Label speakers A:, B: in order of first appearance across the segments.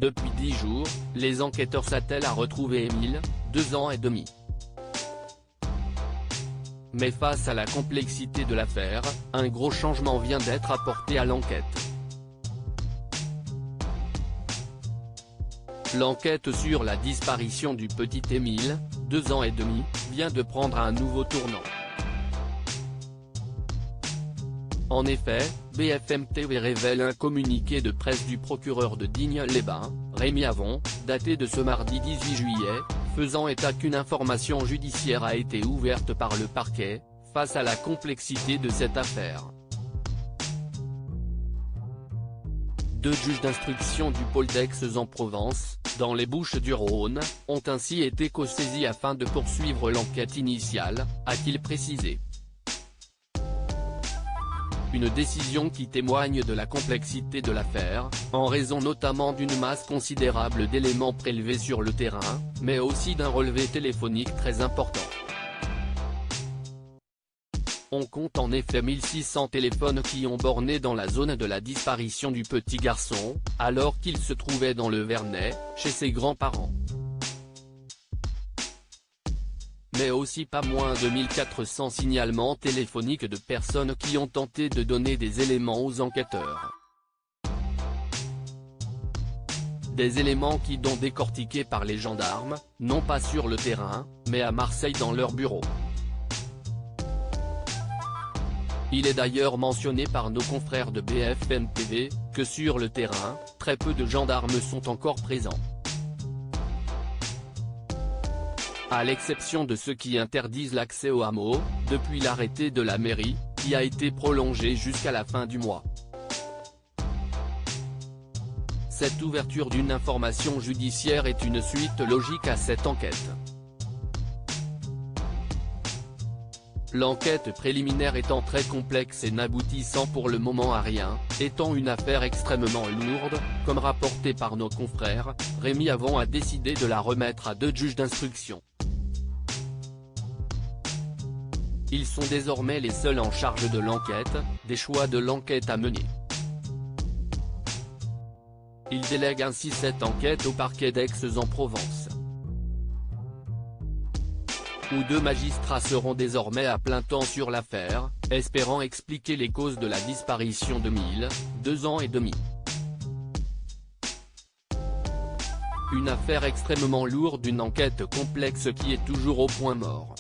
A: Depuis 10 jours, les enquêteurs s'attellent à retrouver Émile, 2 ans et demi. Mais face à la complexité de l'affaire, un gros changement vient d'être apporté à l'enquête. L'enquête sur la disparition du petit Émile, 2 ans et demi, vient de prendre un nouveau tournant. En effet, BFM TV révèle un communiqué de presse du procureur de Digne-les-Bains, Rémi Avon, daté de ce mardi 18 juillet, faisant état qu'une information judiciaire a été ouverte par le parquet, face à la complexité de cette affaire. 2 juges d'instruction du pôle d'Aix-en-Provence, dans les Bouches-du-Rhône, ont ainsi été co-saisis afin de poursuivre l'enquête initiale, a-t-il précisé. Une décision qui témoigne de la complexité de l'affaire, en raison notamment d'une masse considérable d'éléments prélevés sur le terrain, mais aussi d'un relevé téléphonique très important. On compte en effet 1600 téléphones qui ont borné dans la zone de la disparition du petit garçon, alors qu'il se trouvait dans le Vernet, chez ses grands-parents. Mais aussi pas moins de 1400 signalements téléphoniques de personnes qui ont tenté de donner des éléments aux enquêteurs. Des éléments qui sont décortiqués par les gendarmes, non pas sur le terrain, mais à Marseille dans leur bureau. Il est d'ailleurs mentionné par nos confrères de BFM TV, que sur le terrain, très peu de gendarmes sont encore présents. À l'exception de ceux qui interdisent l'accès au hameau, depuis l'arrêté de la mairie, qui a été prolongé jusqu'à la fin du mois. Cette ouverture d'une information judiciaire est une suite logique à cette enquête. L'enquête préliminaire étant très complexe et n'aboutissant pour le moment à rien, étant une affaire extrêmement lourde, comme rapporté par nos confrères, Rémi Avon a décidé de la remettre à 2 juges d'instruction. Ils sont désormais les seuls en charge de l'enquête, des choix de l'enquête à mener. Ils délèguent ainsi cette enquête au parquet d'Aix-en-Provence, où 2 magistrats seront désormais à plein temps sur l'affaire, espérant expliquer les causes de la disparition d'Émile, 2 ans et demi. Une affaire extrêmement lourde, une enquête complexe qui est toujours au point mort.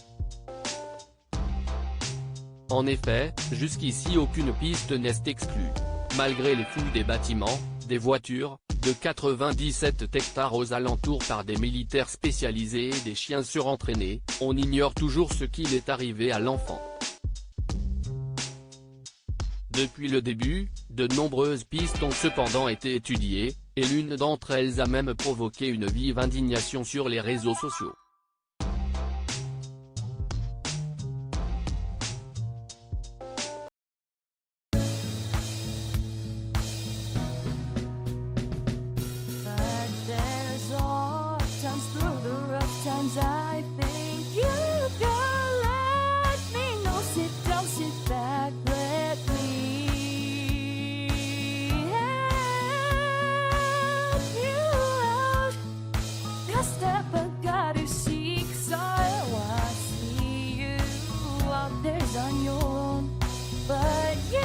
A: En effet, jusqu'ici aucune piste n'est exclue. Malgré les fouilles des bâtiments, des voitures, de 97 hectares aux alentours par des militaires spécialisés et des chiens surentraînés, on ignore toujours ce qu'il est arrivé à l'enfant. Depuis le début, de nombreuses pistes ont cependant été étudiées, et l'une d'entre elles a même provoqué une vive indignation sur les réseaux sociaux.
B: I think you can let me know. Sit down, sit back, let me help you out. The step I gotta seek, so I see you out there's on your own, but you